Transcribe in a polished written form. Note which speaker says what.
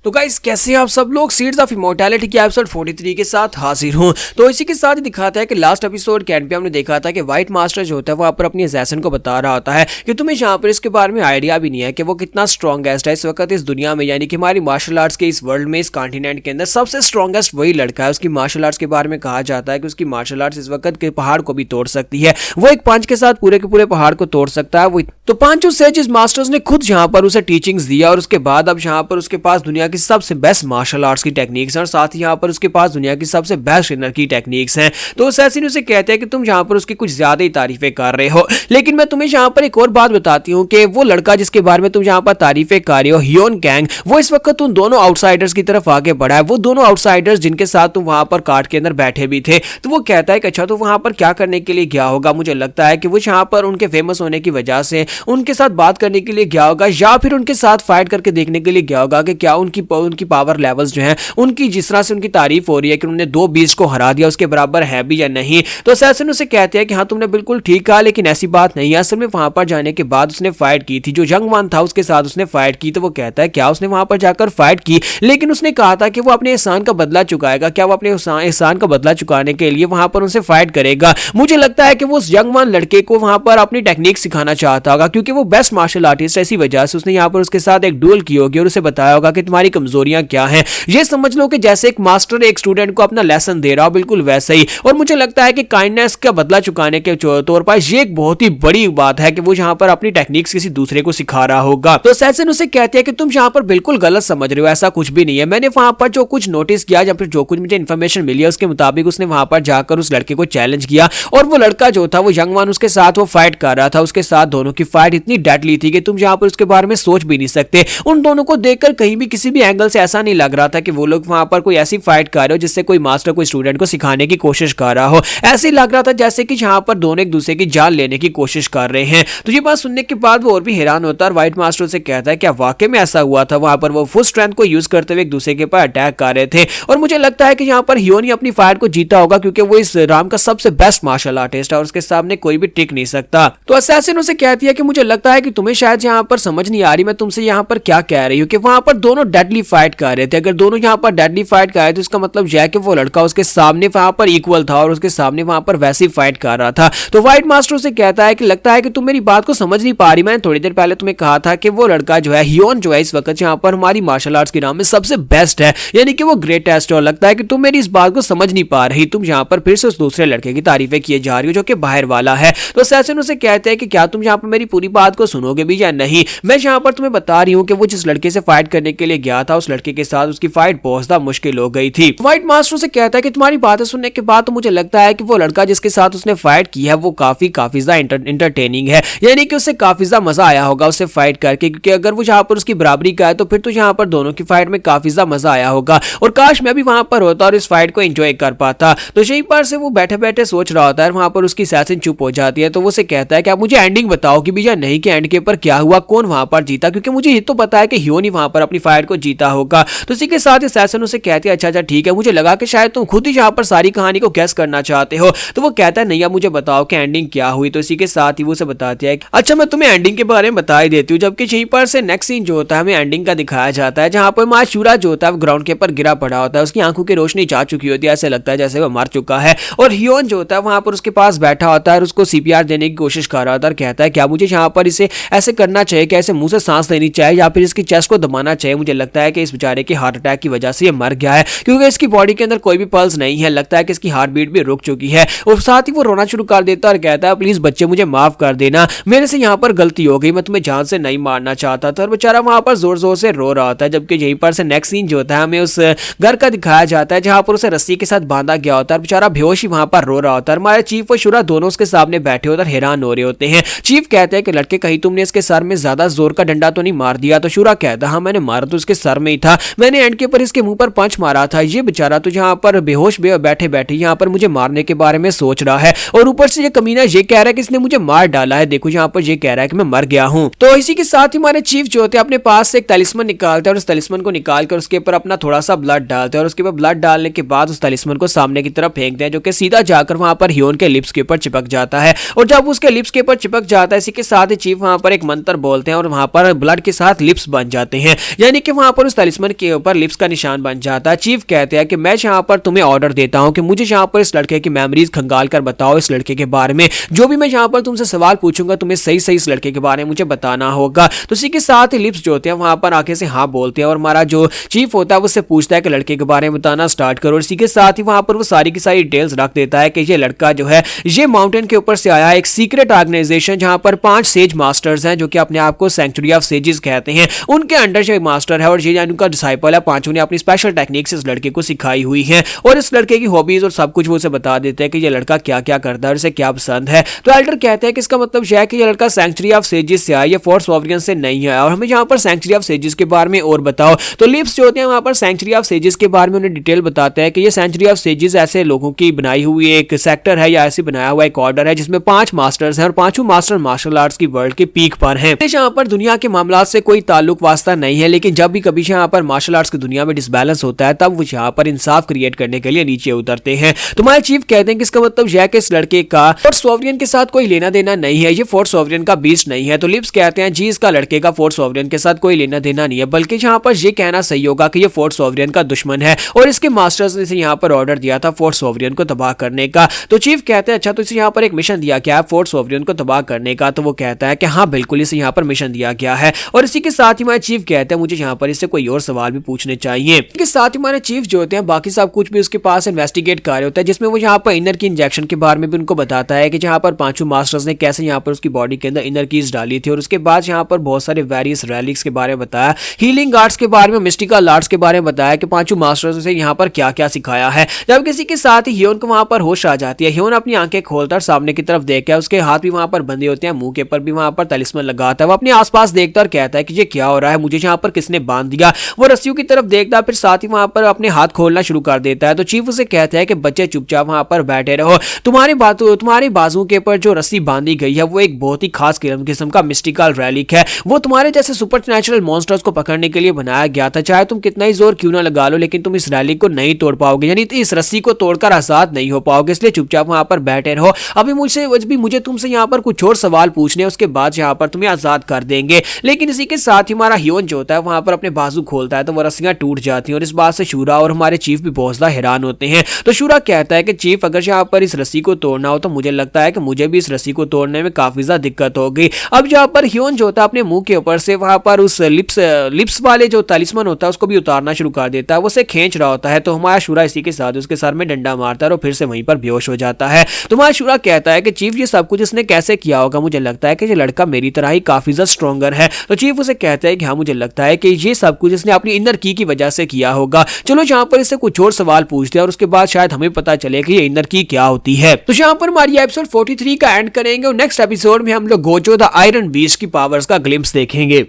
Speaker 1: तो गाइस कैसे हैं आप सब लोग। सीड्स ऑफ इमॉर्टैलिटी के एपिसोड 43 के साथ हाजिर हूं। तो इसी के साथ ही दिखाता है कि लास्ट एपिसोड के एंड पे हमने देखा था कि व्हाइट मास्टर जो होता है वहां पर अपनी असैसिन को बता रहा होता है कि तुम्हें यहाँ पर इसके बारे में आइडिया भी नहीं है कि वो कितना स्ट्रॉन्गेस्ट है इस वक्त इस दुनिया में, यानी कि हमारी मार्शल आर्ट्स के इस वर्ल्ड में, इस कॉन्टिनेंट के अंदर सबसे स्ट्रॉन्गेस्ट वही लड़का है। उसकी मार्शल आर्ट्स के बारे में कहा जाता है कि उसकी मार्शल आर्ट्स इस वक्त के पहाड़ को भी तोड़ सकती है। वो एक पंच के साथ पूरे के पूरे पहाड़ को तोड़ सकता है। वो तो पांचों सेजेस मास्टर्स ने खुद यहाँ पर उसे टीचिंग्स दिया और उसके बाद अब यहाँ पर उसके पास दुनिया की सबसे बेस्ट मार्शल आर्ट्स की टेक्निक्स हैं और साथ ही यहाँ पर उसके पास दुनिया की सबसे बेस्ट ट्रेनर की टेक्निक्स हैं। तो असैसिन उसे कहते हैं कि तुम यहाँ पर उसकी कुछ ज्यादा ही तारीफें कर रहे हो, लेकिन मैं तुम्हें यहाँ पर एक और बात बताती हूँ कि वो लड़का जिसके बारे में तुम यहाँ पर तारीफें कर रहे हो, हियोन कैंग, वो इस वक्त उन दोनों आउटसाइडर्स की तरफ आगे बढ़ा है। वो दोनों आउटसाइडर्स जिनके साथ तुम वहां पर कार्ड के अंदर बैठे भी थे। तो वो कहता है कि अच्छा तो वहां पर क्या करने के लिए गया होगा। मुझे लगता है कि वो यहाँ पर उनके फेमस होने की वजह से उनके साथ बात करने के लिए गया होगा या फिर उनके साथ फाइट करके देखने के लिए गया होगा कि क्या उनकी पावर लेवल्स जो हैं, उनकी जिस तरह से उनकी तारीफ हो रही है कि उन्होंने 2 बीस्ट को हरा दिया, उसके बराबर है भी या नहीं। तो असैसिन उसे कहते हैं कि हाँ तुमने बिल्कुल ठीक कहा, लेकिन ऐसी बात नहीं है। असल में वहां पर जाने के बाद उसने फाइट की थी, जो यंग वन था उसके साथ उसने फाइट की। तो वो कहता है क्या उसने वहां पर जाकर फाइट की, लेकिन उसने कहा था कि वो अपने एहसान का बदला चुकाएगा। क्या वो अपने एहसान का बदला चुकाने के लिए वहां पर उनसे फाइट करेगा? मुझे लगता है कि वो उस यंग वन लड़के को वहां पर अपनी टेक्निक सिखाना चाहता होगा, क्योंकि वो बेस्ट मार्शल आर्टिस्ट है। इसी वजह से उसने यहाँ पर उसके साथ एक डुएल की होगी और उसे बताया होगा कि तुम्हारी कमजोरियां क्या हैं। ये समझ लो कि जैसे एक मास्टर एक स्टूडेंट को अपना लेसन दे रहा हो, बिल्कुल वैसे ही। और मुझे लगता है कि काइंडनेस का बदला चुकाने के तौर पर ये एक बहुत ही बड़ी बात है कि वो यहाँ पर अपनी टेक्निक्स किसी दूसरे को सिखा रहा होगा। तो असैसिन उसे कहते हैं कि तुम यहाँ पर बिल्कुल गलत समझ रहे हो, ऐसा कुछ भी नहीं है। मैंने वहां पर जो कुछ नोटिस किया या फिर जो कुछ मुझे इन्फॉर्मेशन मिली है उसके मुताबिक उसने वहां पर जाकर उस लड़के को चैलेंज किया और वो लड़का जो था वो यंग वन उसके साथ वो फाइट कर रहा था। उसके साथ दोनों की फाइट इतनी डेडली थी कि तुम यहाँ पर उसके बारे में सोच भी नहीं सकते। उन दोनों को देखकर कहीं भी किसी भी एंगल से ऐसा नहीं लग रहा था कि वो लोग वहां पर कोई ऐसी फाइट कर रहे हो जिससे कोई मास्टर कोई स्टूडेंट को सिखाने की कोशिश कर रहा हो। ऐसे ही लग रहा था जैसे कि यहाँ पर दोनों एक दूसरे की जान लेने की कोशिश कर रहे हैं। तो ये बात सुनने के बाद वो और भी हैरान होता है और व्हाइट मास्टर से कहता है क्या वाकई में ऐसा हुआ था? वहां पर वो फुल स्ट्रेंथ को यूज करते हुए एक दूसरे के ऊपर अटैक कर रहे थे और मुझे लगता है कि यहाँ पर हियोन ही अपनी फाइट को जीता होगा, क्योंकि वो इस राम का सबसे बेस्ट मार्शल आर्टिस्ट है और उसके सामने कोई भी टिक नहीं सकता। तो असैसिन उसे कहती है कि मुझे लगता है कि तुम्हें शायद यहाँ पर समझ नहीं आ रही मैं तुमसे यहाँ पर क्या कह रही हूँ कि वहां पर दोनों डेडली फाइट कर रहे थे। अगर दोनों यहाँ पर डेडली फाइट कर रहे थे इसका मतलब यह है कि वो लड़का उसके सामने वहां पर इक्वल था और उसके सामने वहां पर वैसी फाइट कर रहा था। तो व्हाइट मास्टर से कहता है कि लगता है कि तुम मेरी बात को समझ नहीं पा रही। मैंने थोड़ी देर पहले तुम्हें कहा था कि वो लड़का जो है हियोन जो है इस वक्त यहाँ पर हमारी मार्शल आर्ट्स की नाम में सबसे बेस्ट है, यानी कि वो ग्रेटेस्ट है। और लगता है कि तुम मेरी इस बात को समझ नहीं पा रही, तुम यहाँ पर फिर से उस दूसरे लड़के की तारीफें किए जा रही हो जो कि बाहर वाला है। तो असैसिन उसे कहते हैं कि क्या तुम यहाँ पर मेरी पूरी बात को सुनोगे भी या नहीं? मैं यहाँ पर तुम्हें बता रही हूँ कि वो जिस लड़के से फाइट करने के लिए गया था उस लड़के के साथ उसकी फाइट बहुत ज्यादा मुश्किल हो गई थी। व्हाइट मास्टर से कहता है कि तुम्हारी बातें सुनने के बाद तो मुझे लगता है कि वो लड़का जिसके साथ उसने फाइट की है वो काफी ज्यादा इंटरटेनिंग है, यानी कि उससे काफी ज्यादा मजा आया होगा उससे फाइट करके, क्योंकि अगर वो यहाँ पर उसकी बराबरी का है तो फिर तो यहाँ पर दोनों की फाइट में काफी ज्यादा मजा आया होगा और काश मैं भी वहां पर होता और इस फाइट को एंजॉय कर पाता। तो यहीं पर से वो बैठे बैठे सोच रहा होता है, वहां पर उसकी असैसिन चुप हो जाती है। तो वो से कहता है कि आप मुझे एंडिंग बताओ कि भी या नहीं कि एंड के ऊपर क्या हुआ, कौन वहां पर जीता, क्योंकि मुझे ये तो पता है कि हियोन ही वहां पर अपनी फाइट को जीता होगा। तो इसी के साथ असैसिन उसे कहती है अच्छा ठीक है, मुझे लगा कि शायद तुम खुद ही यहाँ पर सारी कहानी को गैस करना चाहते हो। तो वो कहता है नहीं अब मुझे बताओ कि एंडिंग क्या हुई। तो इसी के साथ ही वो उसे बताती है अच्छा मैं तुम्हें एंडिंग के बारे में बता ही देती हूँ। जबकि यहीं पर से नेक्स्ट सीन जो होता है हमें एंडिंग का दिखाया जाता है, जहाँ पर माशूरा जो होता है वो ग्राउंड के ऊपर गिरा पड़ा होता है, उसकी आंखों की रोशनी जा चुकी होती है, ऐसे लगता है जैसे वो मर चुका है। और हियोन जो होता है वहां पर उसके पास बैठा होता है और उसको सीपीआर देने की कोशिश कर रहा होता है और कहता है क्या मुझे यहाँ पर इसे ऐसे करना चाहिए कि ऐसे मुंह से सांस लेनी चाहिए या फिर इसकी चेस्ट को दबाना चाहिए? मुझे लगता है कि इस बेचारे के हार्ट अटैक की वजह से ये मर गया है, क्योंकि इसकी बॉडी के अंदर कोई भी पल्स नहीं है। लगता है कि इसकी हार्ट बीट भी रुक चुकी है। और साथ ही वो रोना शुरू कर देता है और कहता है प्लीज बच्चे मुझे माफ कर देना, मेरे से यहाँ पर गलती हो गई, मैं तुम्हें जान से नहीं मारना चाहता था। और बेचारा वहां पर जोर जोर से रो रहा होता है। जबकि यहीं पर से नेक्स्ट सीन जो होता है हमें उस घर का दिखाया जाता है जहां पर उसे रस्सी के साथ बांधा गया होता है। बेचारा बेहोश ही वहां पर रो रहा होता है। हमारे चीफ और शुरा दोनों उसके सामने बैठे होते और हैरान हो रहे होते हैं। चीफ कहते हैं कि लड़के कहीं तुमने इसके सर में ज्यादा जोर का डंडा तो नहीं मार दिया? तो शुरा कहता हाँ मैंने मारा तो उसके सर में ही था, मैंने एंड के ऊपर इसके मुंह पर पंच मारा था। ये बेचारा तो यहाँ पर बेहोश बैठे बैठे यहाँ पर मुझे मारने के बारे में सोच रहा है और ऊपर से ये कमीना ये कह रहा है कि इसने मुझे मार डाला है। देखो यहाँ पर ये कह रहा है कि मैं मर गया हूँ। तो इसी के साथ ही हमारे चीफ जो होते हैं अपने पास से एक तलिस्मन निकालते हैं और उस तलिस्मन को निकालकर उसके ऊपर अपना थोड़ा सा ब्लड डालते हैं और उसके ऊपर ब्लड डालने के बाद उस तलिस्मन को सामने की तरफ फेंकते हैं, जो कि सीधा जाकर वहां पर हियोन के लिप्स के ऊपर चिपक जाता है। और जब उसके लिप्स के ऊपर चिपक जाता है इसी के साथ ही चीफ वहां पर एक मंत्र बोलते हैं और वहां पर ब्लड के साथ लिप्स बन जाते हैं, यानी कि वहां वहां पर उस तलिस्मन के ऊपर लिप्स का निशान बन जाता है। चीफ कहते हैं कि मैं यहाँ पर तुम्हें ऑर्डर देता हूँ कि मुझे यहाँ पर इस लड़के की मेमोरीज खंगाल कर बताओ, इस लड़के के बारे में जो भी मैं यहाँ पर तुमसे सवाल पूछूंगा तुम्हें सही सही इस लड़के के बारे में मुझे बताना होगा। तो इसी के साथ ही लिप्स जो होते हैं वहां पर आके से हाँ बोलते हैं और हमारा जो चीफ होता है उससे पूछता है कि लड़के के बारे में बताना स्टार्ट करो। इसी के साथ ही वहां पर वो सारी की सारी डिटेल्स रख देता है कि ये लड़का जो है ये माउंटेन के ऊपर से आया है, एक सीक्रेट ऑर्गेनाइजेशन जहां पर 5 सेज मास्टर्स हैं जो कि अपने आप को सेंचुरी ऑफ सेजेस कहते हैं, उनके अंडर जो मास्टर है और ये उनका डिसाइपल है। पांचों ने अपनी स्पेशल टेक्निक्स इस लड़के को सिखाई हुई है और इस लड़के की हॉबीज और सब कुछ वो उसे बता देते हैं कि ये लड़का क्या क्या करता है और इसे क्या पसंद है। तो एल्डर कहते हैं कि इसका मतलब यह है कि ये लड़का सेंचुरी ऑफ सेजेस से आया, ये फोर्थ सॉवरियन से नहीं है और हमें यहाँ पर सेंचुरी ऑफ सेजेस के बारे में और बताओ। तो लिप्स जो होते हैं वहां पर सेंचुरी ऑफ सेजेस के बारे में उन्हें डिटेल बताते हैं कि ये सेंचुरी ऑफ सेजेस ऐसे लोगों की बनाई हुई एक सेक्टर है या ऐसे बनाया हुआ एक ऑर्डर है जिसमें 5 मास्टर्स हैं और पांचों मास्टर मार्शल आर्ट्स की वर्ल्ड के पीक पर हैं। यहाँ पर दुनिया के मामलात से कोई ताल्लुक वास्ता नहीं है, लेकिन जब भी कभी यहाँ पर मार्शल आर्ट्स की दुनिया में डिसबैलेंस होता है तब वो यहाँ पर इंसाफ क्रिएट करने के लिए नीचे उतरते हैं। तुम्हारे चीफ कहते हैं कि इसका मतलब यह है कि इस लड़के का फोर्थ सॉवरियन के साथ कोई लेना देना नहीं है, ये फोर्थ सॉवरियन का बीस्ट नहीं है। तो लिप्स कहते हैं जी इसका लड़के का फोर्थ सॉवरियन के साथ कोई लेना देना नहीं है, बल्कि यहाँ पर ये कहना सही होगा कि ये फोर्थ सॉवरियन का दुश्मन है और इसके मास्टर्स ने इसे यहाँ पर ऑर्डर दिया था फोर्थ सॉवरियन को तबाह करने का। तो चीफ कहते हैं अच्छा तो इसे यहाँ पर एक मिशन दिया गया है फोर्थ सॉवरियन को तबाह करने का। तो वो कहता है कि हाँ बिल्कुल इसे यहाँ पर मिशन दिया गया है और इसी के साथ ही हमारे चीफ कहते हैं मुझे यहाँ पर इससे कोई और सवाल भी पूछने चाहिए। इसके साथ ही हमारे चीफ जो होते हैं बाकी सब कुछ भी उसके पास इन्वेस्टिगेट कर रहे होता है, जिसमें वो यहाँ पर इनर की इंजेक्शन के बारे में भी उनको बताता है कि जहाँ पर पांचों मास्टर्स ने कैसे यहाँ पर उसकी बॉडी के अंदर इनर कीज डाली थी और उसके बाद यहाँ पर बहुत सारे वेरियस रैलिक्स के बारे में बताया, हीलिंग आर्ट्स के बारे में, मिस्टिकल आर्ट्स के बारे में बताया कि पांचों मास्टर्स ने यहाँ पर क्या क्या सिखाया है। जब किसी के साथ ही ह्योन को वहां पर होश आ जाती है, ह्योन अपनी आंखें खोलता है सामने की तरफ देखता है, उसके हाथ भी वहां पर बंधे होते हैं, मुंह के ऊपर भी वहां पर तलिस्मन लगाता है। वो अपने आसपास देखता और कहता है कि ये क्या हो रहा है, मुझे यहाँ पर किसने बांध दिया। वो रस्सियों की तरफ देखता है फिर साथ ही वहां पर अपने हाथ खोलना शुरू कर देता है। तो चीफ उसे कहता है कि बच्चे चुपचाप वहां पर बैठे रहो, तुम्हारे बाजू के ऊपर जो रस्सी बांधी गई है वो एक बहुत ही खास किस्म का मिस्टिकल रैलिक है, वो तुम्हारे जैसे सुपरनैचुरल मॉन्स्टर्स को पकड़ने के लिए बनाया गया था। चाहे तुम कितना ही जोर क्यों ना लगा लो लेकिन तुम इस रैलिक को नहीं तोड़ पाओगे, यानी इस रस्सी को तोड़कर आजाद नहीं हो पाओगे, इसलिए चुपचाप वहां पर बैठे रहो। अभी मुझे तुमसे यहाँ पर कुछ और सवाल पूछने हैं, उसके बाद यहाँ पर तुम्हें आजाद कर देंगे। लेकिन इसी के साथ ही हमारा ह्योन जो होता है वहां पर अपने बाजू खोलता है तो वो रस्सियां टूट जाती हैं और इस बात से शूरा और हमारे चीफ भी बहुत ज्यादा हैरान होते हैं। तो शूरा कहता है कि चीफ अगर यहाँ पर इस रस्सी को तोड़ना हो तो मुझे लगता है कि मुझे भी इस रस्सी को तोड़ने में काफी ज्यादा दिक्कत होगी। अब यहाँ पर ह्योन जो होता है अपने मुंह के ऊपर से वहां पर उस लिप्स वाले जो तलिस्मन होता है उसको भी उतारना शुरू कर देता है, वो उसे खींच रहा होता है। तो हमारा शूरा इसी के साथ उसके सर में डंडा मारता है और फिर से वहीं पर बेहोश हो जाता है। तो हमारा शूरा कहता है कि चीफ ये सब कुछ इसने कैसे किया होगा, मुझे लगता है कि ये लड़का मेरी तरह ही काफी ज्यादा स्ट्रॉन्गर है। तो चीफ उसे कहता है कि हाँ मुझे लगता है कि ये सब कुछ इसने अपनी इनर की वजह से किया होगा। चलो यहाँ पर इससे कुछ और सवाल पूछते हैं और उसके बाद शायद हमें पता चले कि ये इनर की क्या होती है। तो यहाँ पर हमारी एपिसोड 43 का एंड करेंगे और नेक्स्ट एपिसोड में हम लोग गोजो द आयरन बीस्ट की पावर्स का ग्लिम्स देखेंगे।